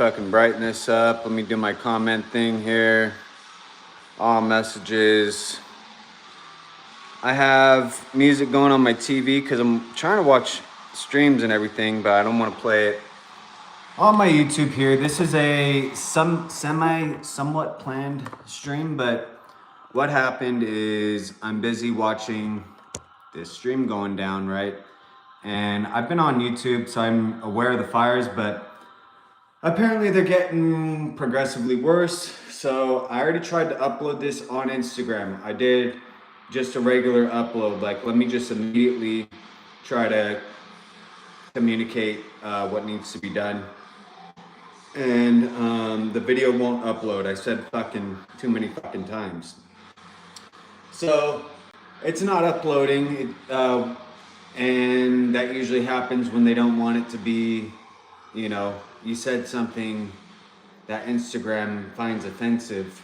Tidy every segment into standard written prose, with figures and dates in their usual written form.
fucking brighten this up. Let me do my comment thing here. All messages. I have music going on my TV because I'm trying to watch streams and everything, but I don't want to play it on my YouTube here. This is a somewhat planned stream, but what happened is I'm busy watching this stream going down, right? And I've been on YouTube, so I'm aware of the fires, but apparently they're getting progressively worse. So I already tried to upload this on Instagram. I did just a regular upload. Like, let me just immediately try to communicate what needs to be done. And the video won't upload. I said fucking too many fucking times. So it's not uploading. And that usually happens when they don't want it to be, you know, you said something that Instagram finds offensive,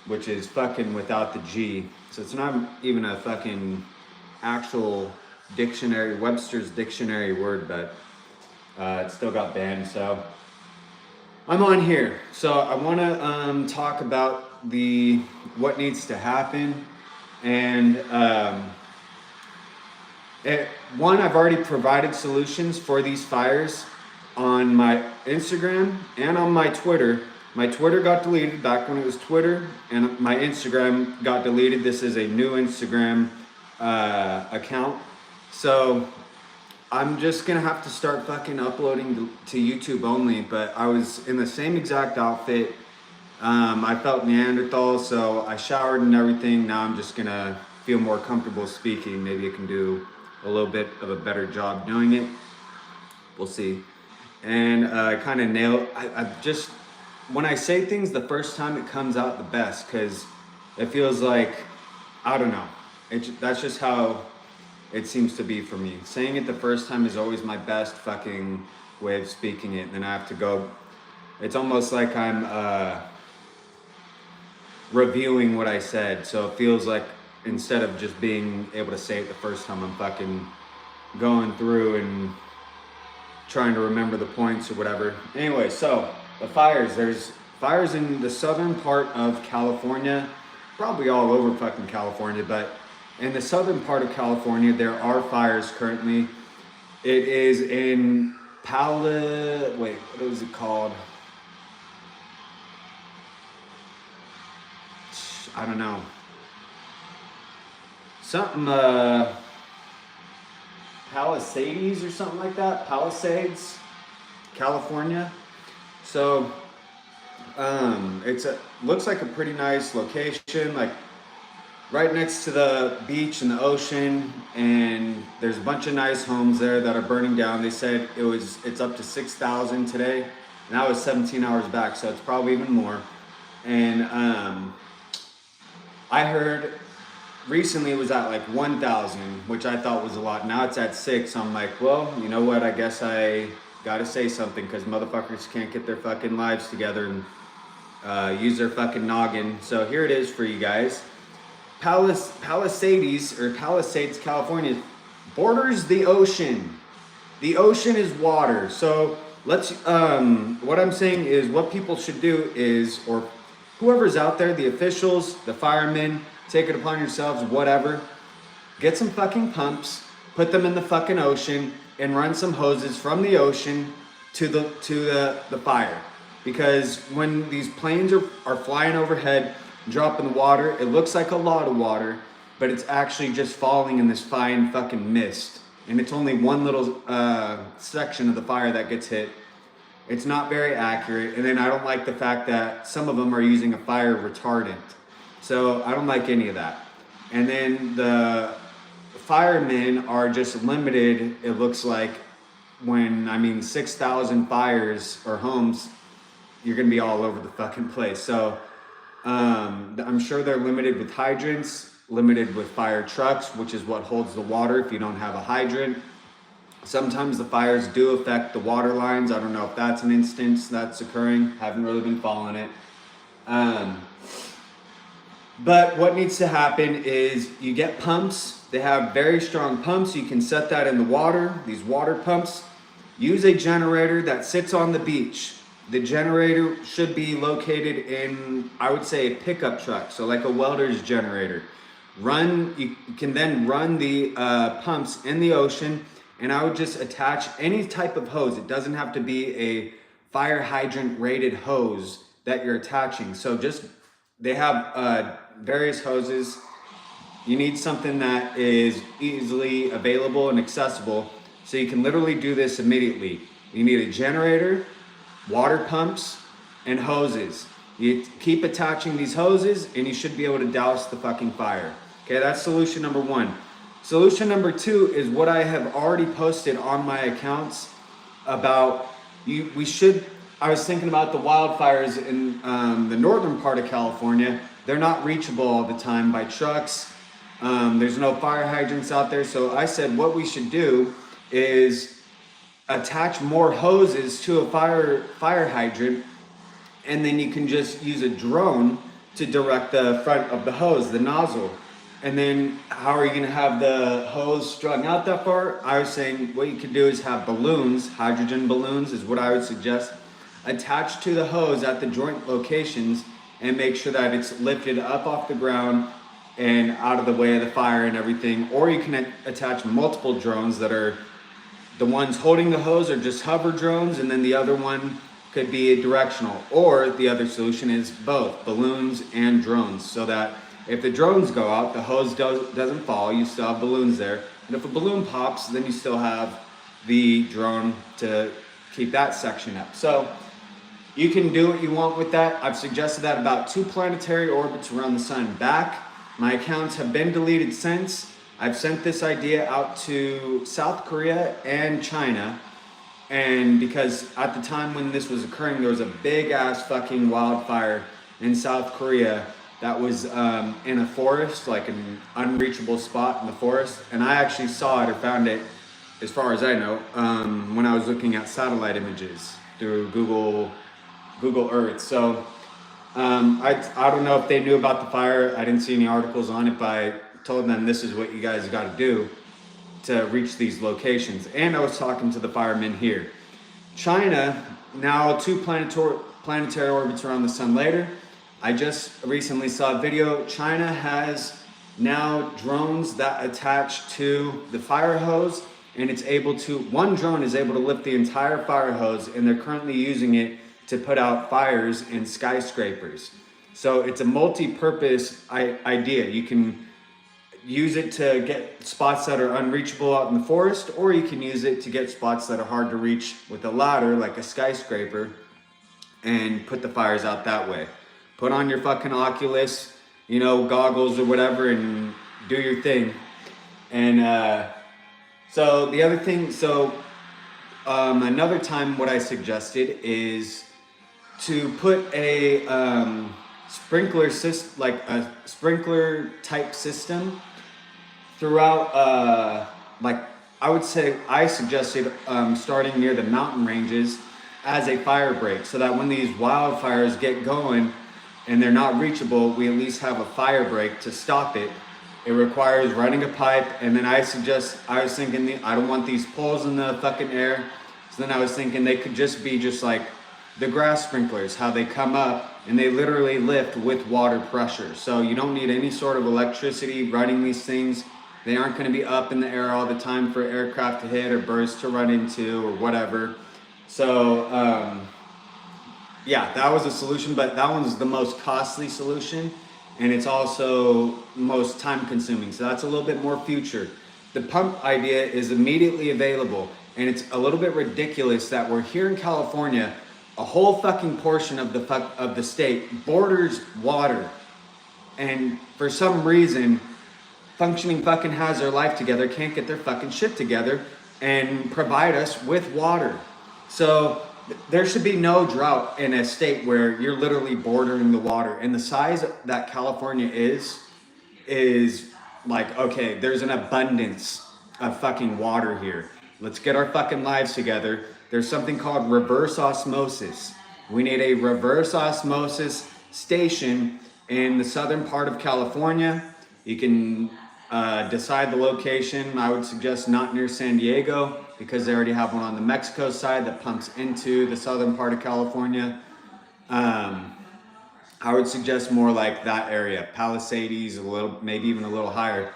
which is fucking without the G. So it's not even a fucking actual dictionary, Webster's dictionary word, but it still got banned. So I'm on here. So I want to talk about what needs to happen. And one, I've already provided solutions for these fires on my Instagram and on my Twitter. My Twitter got deleted back when it was Twitter, and my Instagram got deleted. This is a new Instagram account. So I'm just gonna have to start fucking uploading to YouTube only, but I was in the same exact outfit. I felt Neanderthal, so I showered and everything. Now I'm just gonna feel more comfortable speaking. Maybe I can do a little bit of a better job doing it. We'll see. And I kind of nailed, I just, when I say things the first time, it comes out the best, because it feels like, I don't know. That's just how it seems to be for me. Saying it the first time is always my best fucking way of speaking it. And then I have to go, it's almost like I'm reviewing what I said. So it feels like instead of just being able to say it the first time, I'm fucking going through and trying to remember the points or whatever. Anyway, so the fires, there's fires in the southern part of California, probably all over fucking California, but in the southern part of California, there are fires currently. It is in wait, what is it called? I don't know. Something, Palisades or something like that. Palisades, California. So, looks like a pretty nice location, like right next to the beach and the ocean, and there's a bunch of nice homes there that are burning down. They said it's up to 6,000 today, and that was 17 hours back, so it's probably even more. And I heard recently it was at like 1,000, which I thought was a lot. Now it's at 6. So I'm like, well, you know what? I guess I gotta say something, because motherfuckers can't get their fucking lives together and use their fucking noggin. So here it is for you guys. Palisades, California, borders the ocean. The ocean is water. So let's, what I'm saying is what people should do is, or whoever's out there, the officials, the firemen, take it upon yourselves, whatever, get some fucking pumps, put them in the fucking ocean, and run some hoses from the ocean to the fire. Because when these planes are flying overhead, dropping the water, it looks like a lot of water, but it's actually just falling in this fine fucking mist. And it's only one little section of the fire that gets hit. It's not very accurate. And then I don't like the fact that some of them are using a fire retardant. So I don't like any of that. And then the firemen are just limited, it looks like, when, 6,000 fires or homes, you're gonna be all over the fucking place. So I'm sure they're limited with hydrants, limited with fire trucks, which is what holds the water if you don't have a hydrant. Sometimes the fires do affect the water lines. I don't know if that's an instance that's occurring. Haven't really been following it. But what needs to happen is you get pumps. They have very strong pumps. You can set that in the water, these water pumps. Use a generator that sits on the beach. The generator should be located in, I would say, a pickup truck, so like a welder's generator. You can then run the pumps in the ocean, and I would just attach any type of hose. It doesn't have to be a fire hydrant rated hose that you're attaching. So they have various hoses. You need something that is easily available and accessible, so you can literally do this immediately. You need a generator, water pumps, and hoses. You keep attaching these hoses and you should be able to douse the fucking fire. Okay, that's solution number one. Solution number two is what I have already posted on my accounts about I was thinking about the wildfires in the northern part of California. They're not reachable all the time by trucks. There's no fire hydrants out there. So I said what we should do is attach more hoses to a fire hydrant, and then you can just use a drone to direct the front of the hose, the nozzle. And then how are you going to have the hose strung out that far? I was saying what you could do is have balloons, hydrogen balloons is what I would suggest, attached to the hose at the joint locations, and make sure that it's lifted up off the ground and out of the way of the fire and everything. Or you can attach multiple drones that are the ones holding the hose are just hover drones, and then the other one could be a directional. Or the other solution is both balloons and drones, so that if the drones go out, the hose doesn't fall, you still have balloons there. And if a balloon pops, then you still have the drone to keep that section up. So you can do what you want with that. I've suggested that about 2 planetary orbits around the sun back. My accounts have been deleted since. I've sent this idea out to South Korea and China, and because at the time when this was occurring, there was a big ass fucking wildfire in South Korea that was in a forest, like an unreachable spot in the forest, and I actually saw it or found it, as far as I know, when I was looking at satellite images through Google Earth. So I don't know if they knew about the fire. I didn't see any articles on it, but I told them this is what you guys got to do to reach these locations. And I was talking to the firemen here. China, now 2 planetary orbits around the sun later. I just recently saw a video. China has now drones that attach to the fire hose, and one drone is able to lift the entire fire hose, and they're currently using it to put out fires in skyscrapers. So it's a multi-purpose idea. You can use it to get spots that are unreachable out in the forest, or you can use it to get spots that are hard to reach with a ladder, like a skyscraper, and put the fires out that way. Put on your fucking Oculus, goggles or whatever, and do your thing. And so the other thing, another time what I suggested is to put a sprinkler system, like a sprinkler type system throughout, I suggested starting near the mountain ranges as a fire break, so that when these wildfires get going and they're not reachable, we at least have a fire break to stop it. It requires running a pipe, and then I was thinking, I don't want these poles in the fucking air. So then I was thinking they could just be just like the grass sprinklers, how they come up and they literally lift with water pressure. So you don't need any sort of electricity running these things. They aren't going to be up in the air all the time for aircraft to hit or birds to run into or whatever. So yeah, that was a solution, but that one's the most costly solution, and it's also most time consuming. So that's a little bit more future. The pump idea is immediately available, and it's a little bit ridiculous that we're here in California, a whole fucking portion of the state borders water, and for some reason, functioning fucking has their life together, can't get their fucking shit together and provide us with water. So there should be no drought in a state where you're literally bordering the water. And the size that California is like, okay, there's an abundance of fucking water here. Let's get our fucking lives together. There's something called reverse osmosis. We need a reverse osmosis station in the southern part of California. You can decide the location. I would suggest not near San Diego, because they already have one on the Mexico side that pumps into the southern part of California. I would suggest more like that area, Palisades, a little, maybe even a little higher.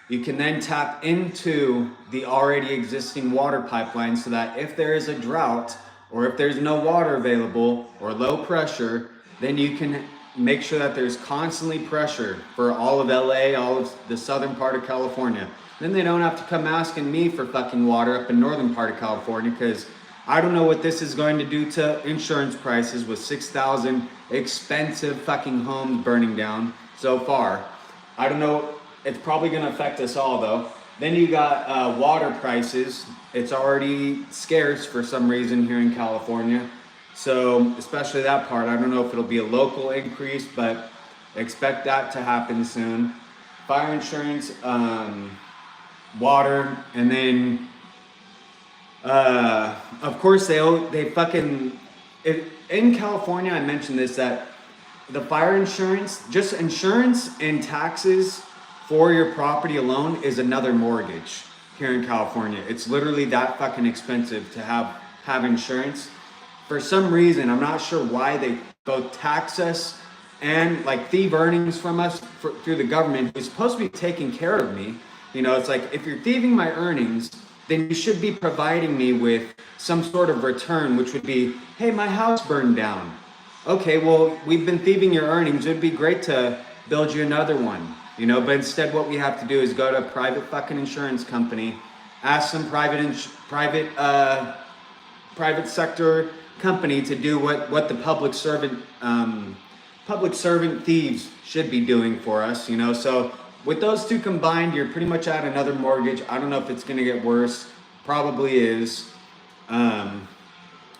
You can then tap into the already existing water pipeline so that if there is a drought or if there's no water available or low pressure, then you can make sure that there's constantly pressure for all of LA, all of the southern part of California. Then they don't have to come asking me for fucking water up in northern part of California, because I don't know what this is going to do to insurance prices with 6,000 expensive fucking homes burning down so far. I don't know. It's probably going to affect us all though. Then you got water prices. It's already scarce for some reason here in California. So especially that part, I don't know if it'll be a local increase, but expect that to happen soon. Fire insurance, water, and then of course they fucking, in California, I mentioned this, that the fire insurance, just insurance and taxes for your property alone is another mortgage here in California. It's literally that fucking expensive to have insurance. For some reason, I'm not sure why, they both tax us and like thieve earnings from us through the government, who's supposed to be taking care of me. You know, it's like, if you're thieving my earnings, then you should be providing me with some sort of return, which would be, hey, my house burned down. Okay, well, we've been thieving your earnings. It'd be great to build you another one, you know, but instead what we have to do is go to a private fucking insurance company, ask some private sector company to do what the public servant thieves should be doing for us, you know. So with those two combined, you're pretty much at another mortgage. I don't know if it's going to get worse. Probably is,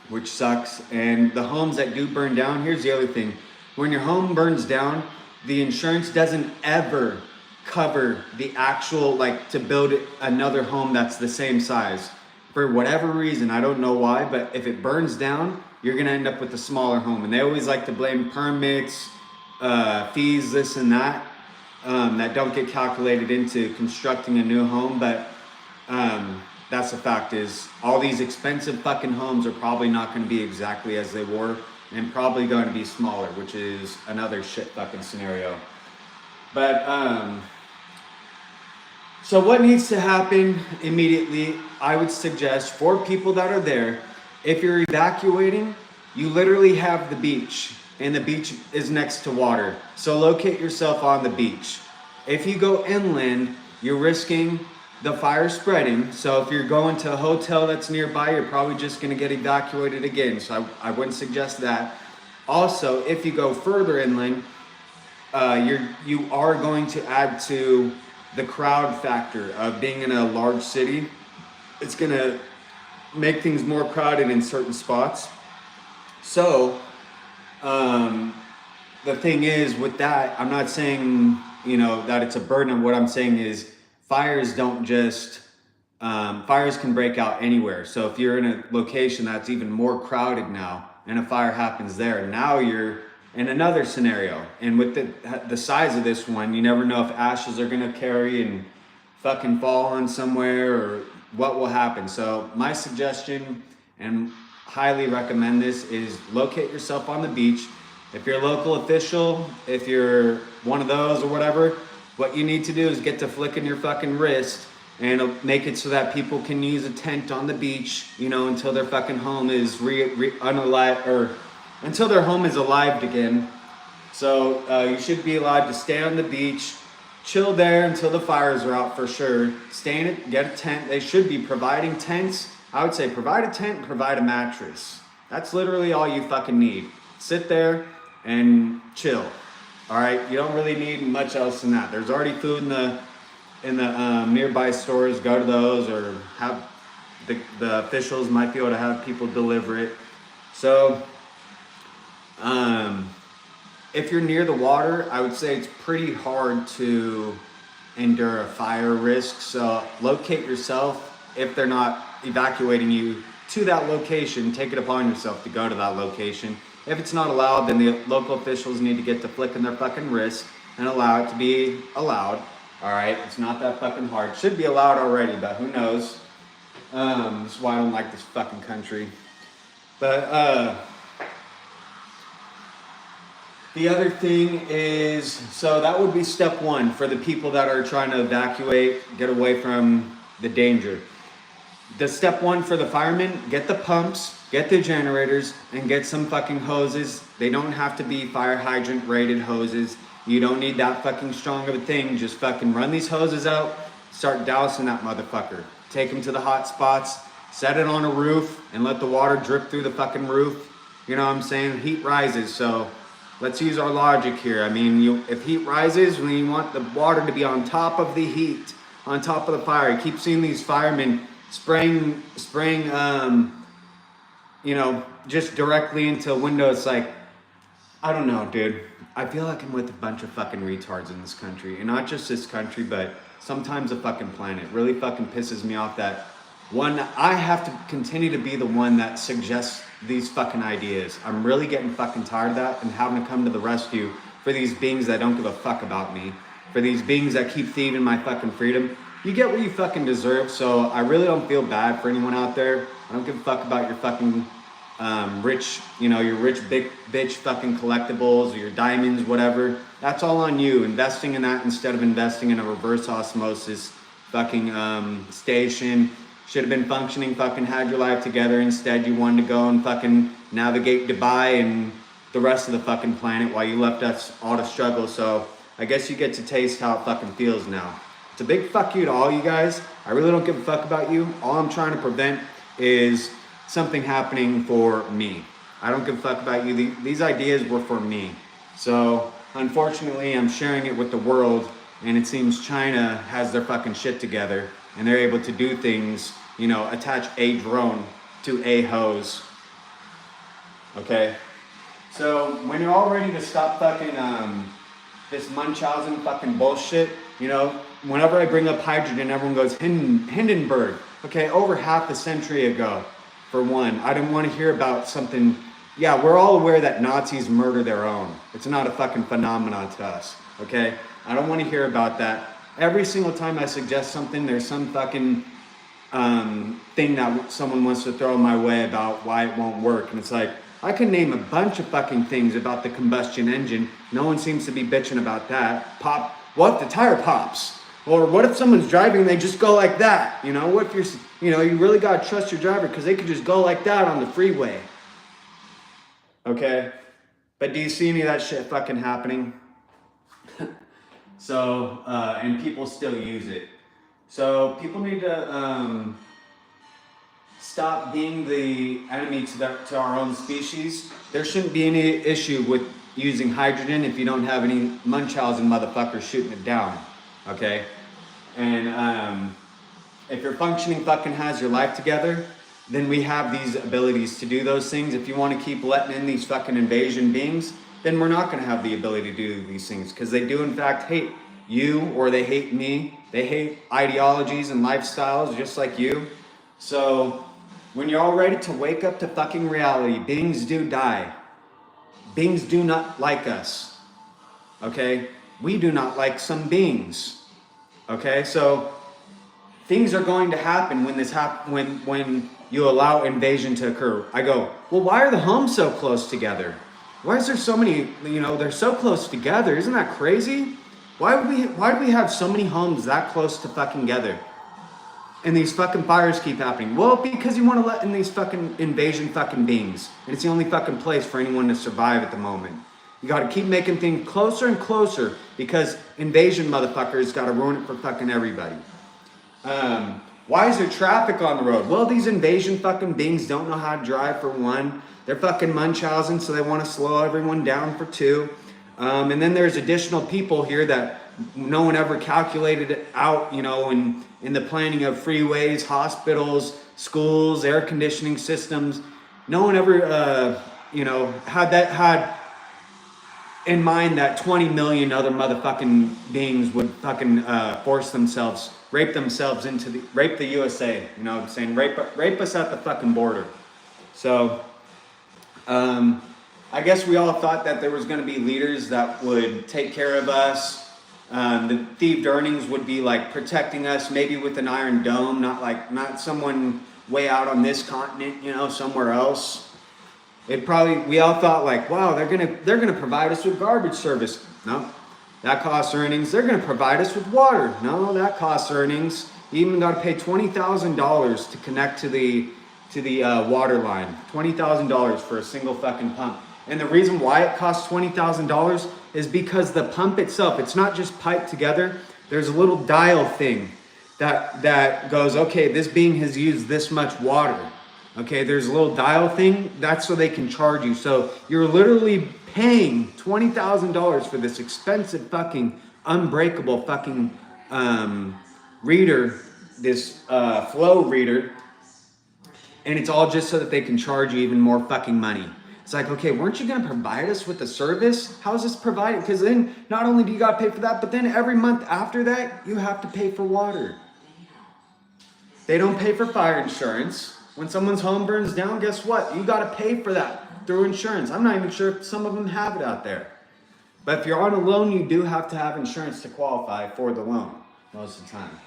which sucks. And the homes that do burn down, here's the other thing. When your home burns down, the insurance doesn't ever cover the actual, like, to build another home that's the same size. For whatever reason, I don't know why, but if it burns down, you're going to end up with a smaller home. And they always like to blame permits, fees, this and that. That don't get calculated into constructing a new home, but that's the fact, is all these expensive fucking homes are probably not going to be exactly as they were, and probably going to be smaller, which is another shit fucking scenario. But so what needs to happen immediately, I would suggest for people that are there, if you're evacuating, you literally have the beach, and the beach is next to water. So locate yourself on the beach. If you go inland, you're risking the fire spreading. So if you're going to a hotel that's nearby, you're probably just gonna get evacuated again. So I wouldn't suggest that. Also, if you go further inland, you are going to add to the crowd factor of being in a large city. It's gonna make things more crowded in certain spots. So the thing is with that, I'm not saying, you know, that it's a burden. What I'm saying is fires don't just, fires can break out anywhere. So if you're in a location that's even more crowded now and a fire happens there, now you're in another scenario. And with the size of this one, you never know if ashes are gonna carry and fucking fall on somewhere or what will happen. So my suggestion, and highly recommend this, is locate yourself on the beach. If you're a local official, if you're one of those or whatever, what you need to do is get to flicking your fucking wrist and make it so that people can use a tent on the beach, you know, until their fucking home is unalive, or until their home is alive again. So you should be allowed to stay on the beach, chill there until the fires are out for sure. Stay in it, get a tent. They should be providing tents. I would say provide a tent and provide a mattress. That's literally all you fucking need. Sit there and chill. All right, you don't really need much else than that. There's already food in the nearby stores. Go to those, or have the officials might be able to have people deliver it. So if you're near the water, I would say it's pretty hard to endure a fire risk. So locate yourself. If they're not evacuating you to that location, take it upon yourself to go to that location. If it's not allowed, then the local officials need to get to flicking their fucking wrist and allow it to be allowed. All right, it's not that fucking hard. Should be allowed already, but who knows? This is why I don't like this fucking country. But the other thing is, so that would be step one for the people that are trying to evacuate, get away from the danger. The step one for the firemen, get the pumps, get the generators, and get some fucking hoses. They don't have to be fire hydrant rated hoses. You don't need that fucking strong of a thing. Just fucking run these hoses out, start dousing that motherfucker. Take them to the hot spots, set it on a roof, and let the water drip through the fucking roof. You know what I'm saying? Heat rises, so let's use our logic here. I mean, if heat rises, we want the water to be on top of the heat, on top of the fire. You keep seeing these firemen spraying, you know, just directly into a window. It's like, I don't know, dude. I feel like I'm with a bunch of fucking retards in this country. And not just this country, but sometimes the fucking planet. It really fucking pisses me off that one, I have to continue to be the one that suggests these fucking ideas. I'm really getting fucking tired of that and having to come to the rescue for these beings that don't give a fuck about me. For these beings that keep thieving my fucking freedom. You get what you fucking deserve, so I really don't feel bad for anyone out there. I don't give a fuck about your fucking rich, you know, your rich big bitch fucking collectibles or your diamonds, whatever. That's all on you. Investing in that instead of investing in a reverse osmosis fucking station. Should have been functioning, fucking had your life together. Instead, you wanted to go and fucking navigate Dubai and the rest of the fucking planet while you left us all to struggle. So I guess you get to taste how it fucking feels now. It's a big fuck you to all you guys. I really don't give a fuck about you. All I'm trying to prevent is something happening for me. I don't give a fuck about you. These ideas were for me. So unfortunately, I'm sharing it with the world, and it seems China has their fucking shit together, and they're able to do things, you know, attach a drone to a hose. Okay? So when you're all ready to stop fucking this Munchausen fucking bullshit, you know, whenever I bring up hydrogen, everyone goes, Hindenburg. Okay, over half a century ago, for one. I didn't want to hear about something. Yeah, we're all aware that Nazis murder their own. It's not a fucking phenomenon to us, okay? I don't want to hear about that. Every single time I suggest something, there's some fucking thing that someone wants to throw my way about why it won't work. And it's like, I can name a bunch of fucking things about the combustion engine. No one seems to be bitching about that. What if the tire pops? Or what if someone's driving and they just go like that? You know, what if you're, you know, you really gotta trust your driver because they could just go like that on the freeway. Okay? But do you see any of that shit fucking happening? So, and people still use it. So people need to stop being the enemy to our own species. There shouldn't be any issue with using hydrogen if you don't have any Munchausen motherfuckers shooting it down. Okay? And if your functioning fucking has your life together, then we have these abilities to do those things. If you want to keep letting in these fucking invasion beings, then we're not going to have the ability to do these things because they do in fact hate you, or they hate me. They hate ideologies and lifestyles just like you. So when you're all ready to wake up to fucking reality, beings do die. Beings do not like us. Okay? We do not like some beings. Okay? So things are going to happen when this when you allow invasion to occur. I go, well, why are the homes so close together? Why is there so many, you know, they're so close together? Isn't that crazy? Why do we have so many homes that close to fucking together? And these fucking fires keep happening. Well, because you want to let in these fucking invasion fucking beings. And it's the only fucking place for anyone to survive at the moment. You gotta keep making things closer and closer because invasion motherfuckers gotta ruin it for fucking everybody. Why is there traffic on the road? Well, these invasion fucking beings don't know how to drive for one. They're fucking Munchausen, so they want to slow everyone down for two. And then there's additional people here that no one ever calculated it out, you know, in the planning of freeways, hospitals, schools, air conditioning systems. No one ever, you know, had in mind that 20 million other motherfucking beings would fucking rape themselves rape the USA, you know what I'm saying? Rape us at the fucking border. So, I guess we all thought that there was going to be leaders that would take care of us, The thieved earnings would be like protecting us, maybe with an iron dome, not someone way out on this continent, you know, somewhere else. We all thought like, wow, they're gonna provide us with garbage service. No, that costs earnings. They're gonna provide us with water. No, that costs earnings. You even got to pay $20,000 to connect to the water line. $20,000 for a single fucking pump. And the reason why it costs $20,000 is because the pump itself, it's not just piped together. There's a little dial thing that goes, okay, this being has used this much water. Okay, there's a little dial thing. That's so they can charge you. So you're literally paying $20,000 for this expensive fucking unbreakable fucking reader, this flow reader. And it's all just so that they can charge you even more fucking money. It's like, okay, weren't you gonna provide us with the service? How's this provided? Because then not only do you gotta pay for that, but then every month after that, you have to pay for water. They don't pay for fire insurance. When someone's home burns down, guess what? You gotta pay for that through insurance. I'm not even sure if some of them have it out there. But if you're on a loan, you do have to have insurance to qualify for the loan most of the time.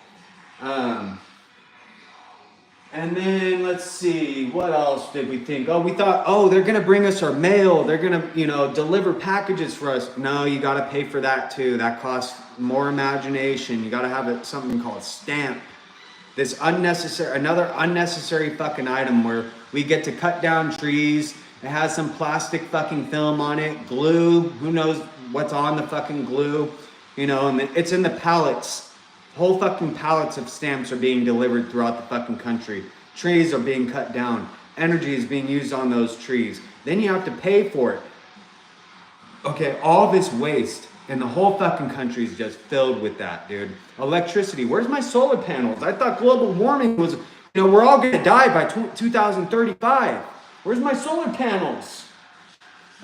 And then let's see, what else did we think? Oh, we thought, oh, they're gonna bring us our mail. They're gonna, deliver packages for us. No, you gotta pay for that too. That costs more imagination. You gotta have something called a stamp. Another unnecessary fucking item where we get to cut down trees. It has some plastic fucking film on it, glue. Who knows what's on the fucking glue? And it's in the pallets. Whole fucking pallets of stamps are being delivered throughout the fucking country. Trees are being cut down. Energy is being used on those trees. Then you have to pay for it. Okay, all this waste, and the whole fucking country is just filled with that, dude. Electricity. Where's my solar panels? I thought global warming was, we're all gonna die by 2035. Where's my solar panels?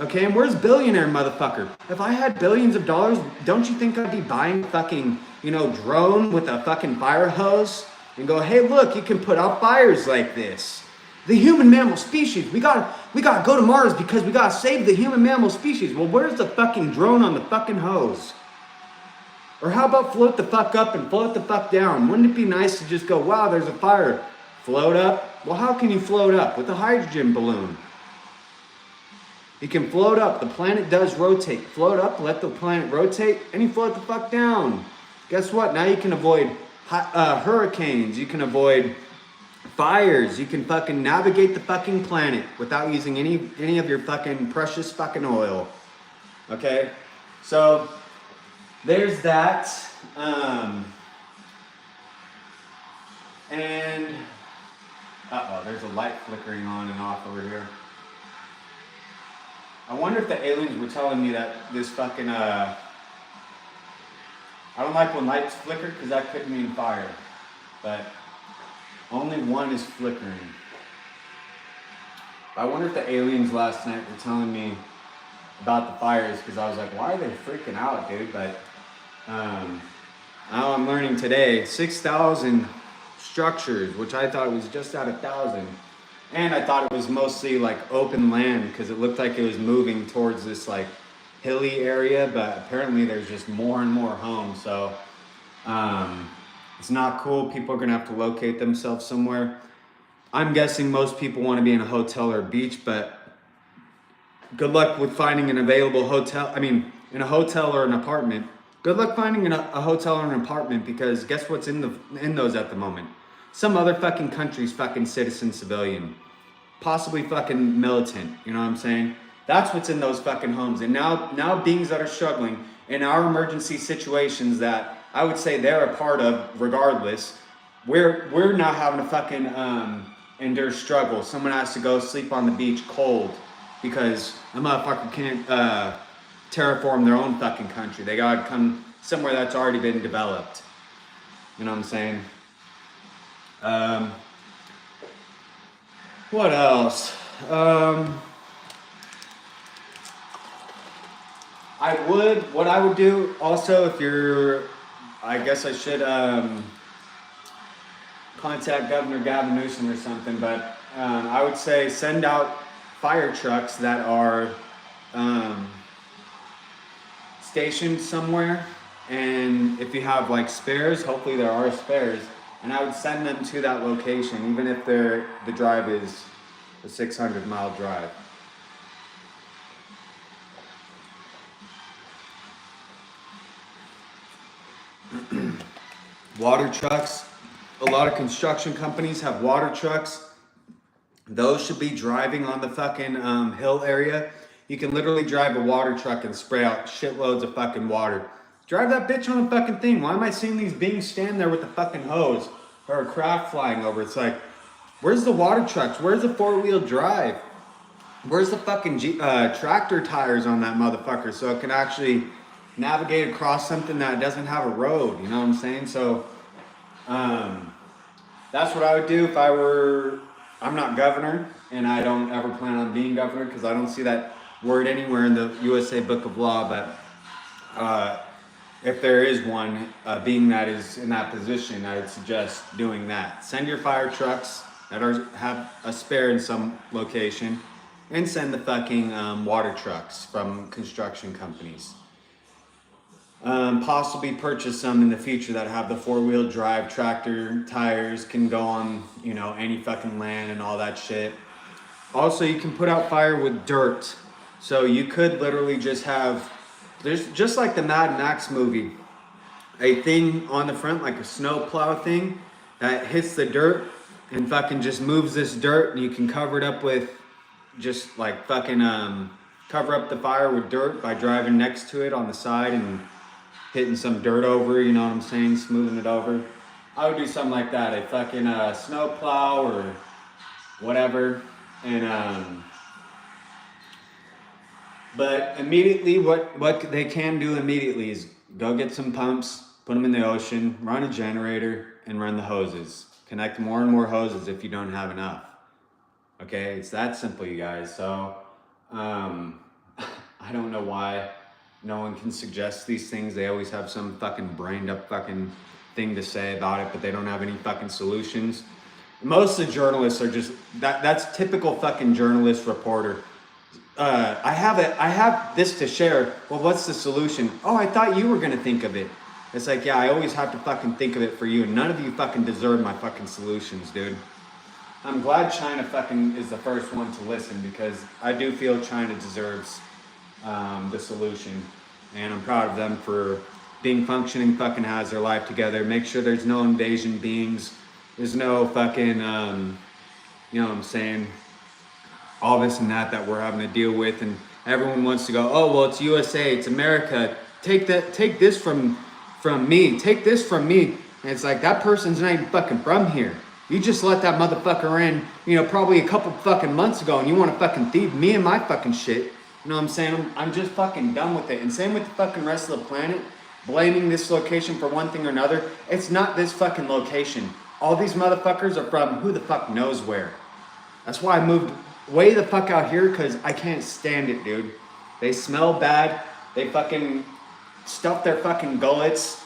Okay, and where's billionaire motherfucker? If I had billions of dollars, don't you think I'd be buying fucking, drone with a fucking fire hose and go, hey, look, you can put out fires like this. The human mammal species, we gotta go to Mars because we gotta save the human mammal species. Well, where's the fucking drone on the fucking hose? Or how about float the fuck up and float the fuck down? Wouldn't it be nice to just go, wow, there's a fire. Float up? Well, how can you float up? With a hydrogen balloon. You can float up. The planet does rotate. Float up, let the planet rotate, and you float the fuck down. Guess what? Now you can avoid hurricanes. You can avoid fires. You can fucking navigate the fucking planet without using any of your fucking precious fucking oil. Okay? So, there's that. And, there's a light flickering on and off over here. I wonder if the aliens were telling me that this fucking, I don't like when lights flicker because that could mean fire. But only one is flickering. I wonder if the aliens last night were telling me about the fires because I was like, why are they freaking out, dude? But now I'm learning today, 6,000 structures, which I thought was just at 1,000. And I thought it was mostly like open land because it looked like it was moving towards this like hilly area, but apparently there's just more and more homes. So it's not cool. People are gonna have to locate themselves somewhere. I'm guessing most people want to be in a hotel or a beach, but good luck with finding an available hotel. I mean, in a hotel or an apartment. Good luck finding a hotel or an apartment because guess what's in those at the moment? Some other fucking country's fucking citizen civilian. Possibly fucking militant, you know what I'm saying? That's what's in those fucking homes. And now beings that are struggling in our emergency situations that I would say they're a part of regardless, we're now having to fucking endure struggle. Someone has to go sleep on the beach cold because a motherfucker can't terraform their own fucking country. They gotta come somewhere that's already been developed. You know what I'm saying? What else? What I would do also if I guess I should contact Governor Gavin Newsom or something, but I would say send out fire trucks that are stationed somewhere And if you have like spares, hopefully there are spares, and I would send them to that location, even if the drive is a 600-mile drive. Water trucks. A lot of construction companies have water trucks. Those should be driving on the fucking hill area. You can literally drive a water truck and spray out shitloads of fucking water. Drive that bitch on the fucking thing. Why am I seeing these beings stand there with the fucking hose or a craft flying over? It's like, where's the water trucks? Where's the four-wheel drive? Where's the fucking tractor tires on that motherfucker so it can actually navigate across something that doesn't have a road? You know what I'm saying? So that's what I would do if I were... I'm not governor, and I don't ever plan on being governor because I don't see that word anywhere in the USA Book of Law. But if there is one, being that is in that position, I would suggest doing that. Send your fire trucks that have a spare in some location, and send the fucking water trucks from construction companies. Possibly purchase some in the future that have the four-wheel drive tractor tires, can go on, you know, any fucking land and all that shit. Also, you can put out fire with dirt. So you could literally just have, there's just like the Mad Max movie, a thing on the front, like a snow plow thing that hits the dirt and fucking just moves this dirt, and you can cover it up with just like fucking cover up the fire with dirt by driving next to it on the side and hitting some dirt over, you know what I'm saying, smoothing it over. I would do something like that, a fucking snow plow or whatever. And but immediately, what they can do immediately is go get some pumps, put them in the ocean, run a generator, and run the hoses. Connect more and more hoses if you don't have enough. Okay, it's that simple, you guys. So I don't know why no one can suggest these things. They always have some fucking brained up fucking thing to say about it, but they don't have any fucking solutions. Most of the journalists are just, that's typical fucking journalist reporter. I have this to share. Well, what's the solution? Oh, I thought you were gonna think of it. It's like, yeah, I always have to fucking think of it for you. None of you fucking deserve my fucking solutions, dude. I'm glad China fucking is the first one to listen, because I do feel China deserves the solution, and I'm proud of them for being functioning fucking has their life together. Make sure there's no invasion beings, there's no fucking you know what I'm saying, all this and that we're having to deal with. And everyone wants to go, oh well, it's USA, it's America, take this from me, take this from me. And it's like, that person's not even fucking from here. You just let that motherfucker in, you know, probably a couple fucking months ago, and you want to fucking thieve me and my fucking shit. You know what I'm saying? I'm just fucking done with it. And same with the fucking rest of the planet. Blaming this location for one thing or another. It's not this fucking location. All these motherfuckers are from who the fuck knows where. That's why I moved way the fuck out here, because I can't stand it, dude. They smell bad. They fucking stuff their fucking gullets.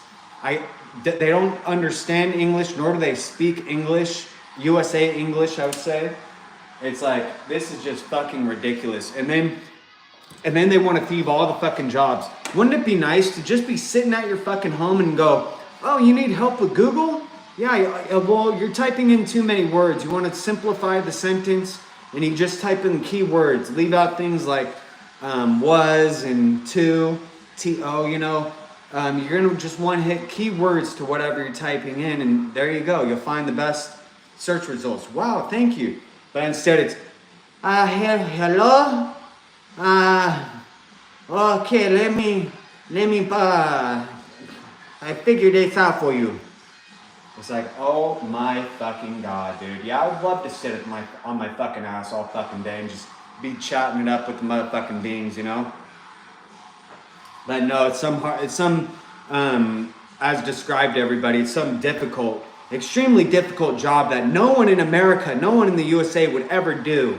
They don't understand English, nor do they speak English. USA English, I would say. It's like, this is just fucking ridiculous. And then they want to thieve all the fucking jobs. Wouldn't it be nice to just be sitting at your fucking home and go, oh, you need help with Google? Yeah, well, you're typing in too many words. You want to simplify the sentence, and you just type in keywords. Leave out things like was and to, to, you know. You're going to just one-hit keywords to whatever you're typing in, and there you go. You'll find the best search results. Wow, thank you. But instead it's, hello? Okay, let me, I figured this out for you. It's like, oh my fucking God, dude. Yeah, I would love to sit on my fucking ass all fucking day and just be chatting it up with the motherfucking beings, you know? But no, it's some, as described to everybody, it's some difficult, extremely difficult job that no one in America, no one in the USA would ever do.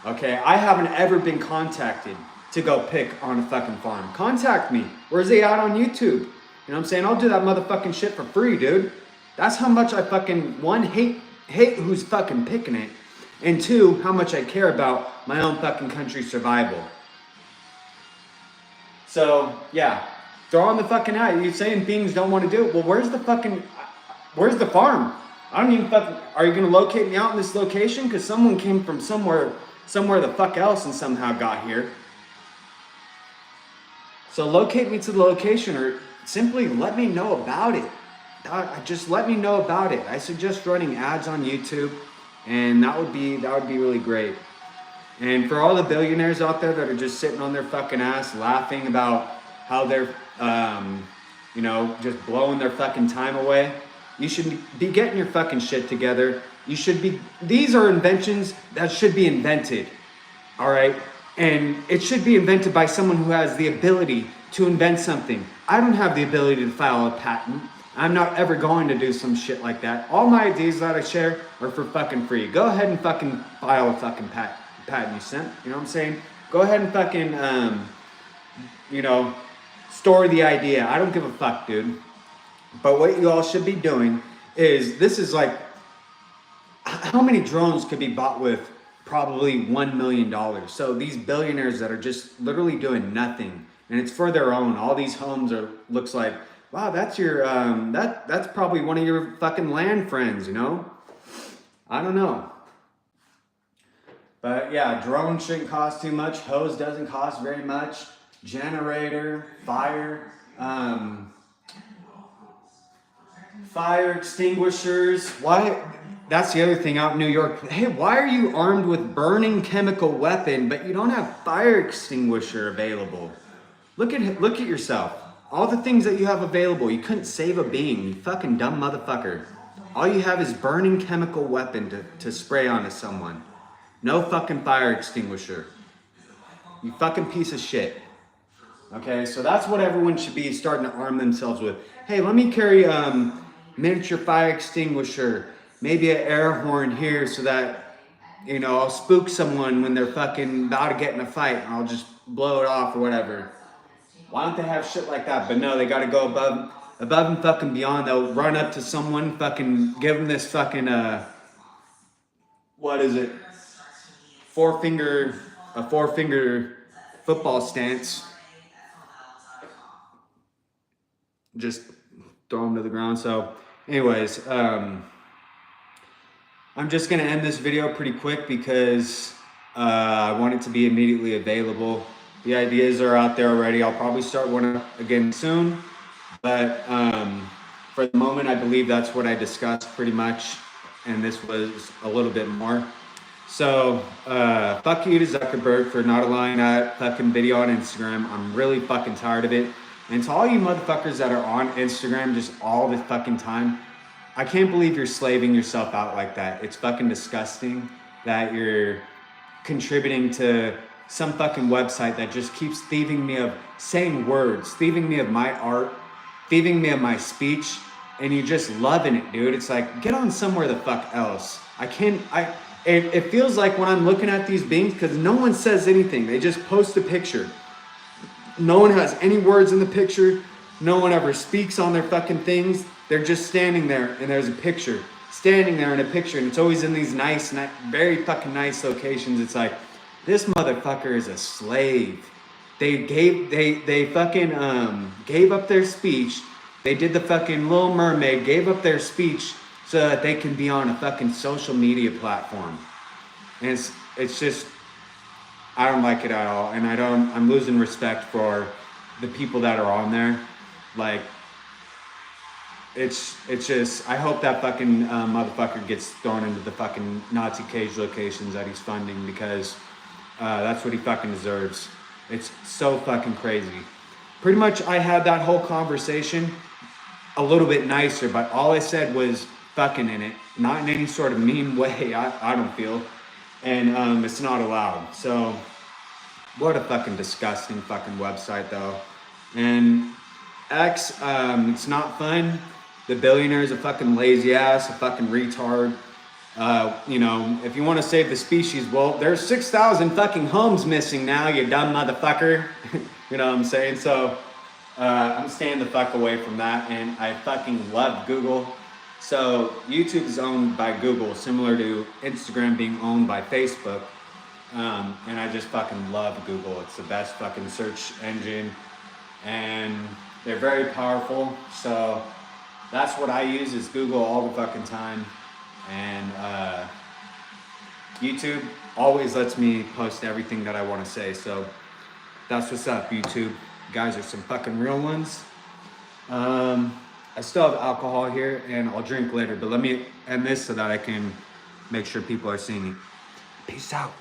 Okay, I haven't ever been contacted to go pick on a fucking farm. Contact me. Where's he out on YouTube? You know what I'm saying? I'll do that motherfucking shit for free, dude. That's how much I fucking, one, hate who's fucking picking it, and two, how much I care about my own fucking country's survival. So, yeah, Throw on the fucking ad. You're saying beings don't want to do it. Well, where's the farm? I don't even fucking, are you gonna locate me out in this location? Because someone came from somewhere the fuck else and somehow got here. So locate me to the location, or simply let me know about it. Just let me know about it. I suggest running ads on YouTube, and that would be really great. And for all the billionaires out there that are just sitting on their fucking ass laughing about how they're just blowing their fucking time away, you should be getting your fucking shit together. These are inventions that should be invented, all right? And it should be invented by someone who has the ability to invent something. I don't have the ability to file a patent. I'm not ever going to do some shit like that. All my ideas that I share are for fucking free. Go ahead and fucking file a fucking patent you sent. You know what I'm saying? Go ahead and fucking, store the idea. I don't give a fuck, dude. But what you all should be doing is, this is like, how many drones could be bought with probably $1 million? So these billionaires that are just literally doing nothing, and it's for their own. All these homes looks like, wow, that's your, that's probably one of your fucking land friends, you know? I don't know. But yeah, drone shouldn't cost too much. Hose doesn't cost very much. Generator, fire extinguishers. Why? That's the other thing out in New York. Hey, why are you armed with burning chemical weapon, but you don't have fire extinguisher available? Look at yourself. All the things that you have available, you couldn't save a being, you fucking dumb motherfucker. All you have is burning chemical weapon to spray onto someone. No fucking fire extinguisher. You fucking piece of shit. Okay, so that's what everyone should be starting to arm themselves with. Hey, let me carry miniature fire extinguisher, maybe an air horn here so that, I'll spook someone when they're fucking about to get in a fight and I'll just blow it off or whatever. Why don't they have shit like that? But no, they gotta go above and fucking beyond. They'll run up to someone, fucking give them this fucking, what is it? Four finger football stance. Just throw them to the ground. So anyways, I'm just gonna end this video pretty quick because I want it to be immediately available. The ideas are out there already. I'll probably start one again soon, but for the moment, I believe that's what I discussed pretty much, and this was a little bit more. So fuck you to Zuckerberg for not allowing that fucking video on Instagram. I'm really fucking tired of it. And to all you motherfuckers that are on Instagram just all the fucking time, I can't believe you're slaving yourself out like that. It's fucking disgusting that you're contributing to some fucking website that just keeps thieving me of saying words, thieving me of my art, thieving me of my speech, and you're just loving it, dude. It's like, get on somewhere the fuck else. It feels like when I'm looking at these beings, because no one says anything. They just post a picture. No one has any words in the picture. No one ever speaks on their fucking things. They're just standing there and there's a picture. Standing there in a picture, and it's always in these nice, very fucking nice locations. It's like, this motherfucker is a slave. They fucking gave up their speech. They did the fucking Little Mermaid, gave up their speech so that they can be on a fucking social media platform. And it's just, I don't like it at all. And I'm losing respect for the people that are on there. Like, it's just, I hope that fucking motherfucker gets thrown into the fucking Nazi cage locations that he's funding, because that's what he fucking deserves. It's so fucking crazy. Pretty much I had that whole conversation a little bit nicer, but all I said was fucking in it, not in any sort of mean way, I don't feel. And it's not allowed. So what a fucking disgusting fucking website though. And X, it's not fun. The billionaire is a fucking lazy ass, a fucking retard. If you want to save the species, well, there's 6,000 fucking homes missing now, you dumb motherfucker. You know what I'm saying? So I'm staying the fuck away from that, and I fucking love Google. So YouTube is owned by Google, similar to Instagram being owned by Facebook. And I just fucking love Google. It's the best fucking search engine. And They're very powerful. So that's what I use is Google all the fucking time. And YouTube always lets me post everything that I want to say. So that's what's up, YouTube. You guys are some fucking real ones. I still have alcohol here and I'll drink later, but let me end this so that I can make sure people are seeing it. Peace out.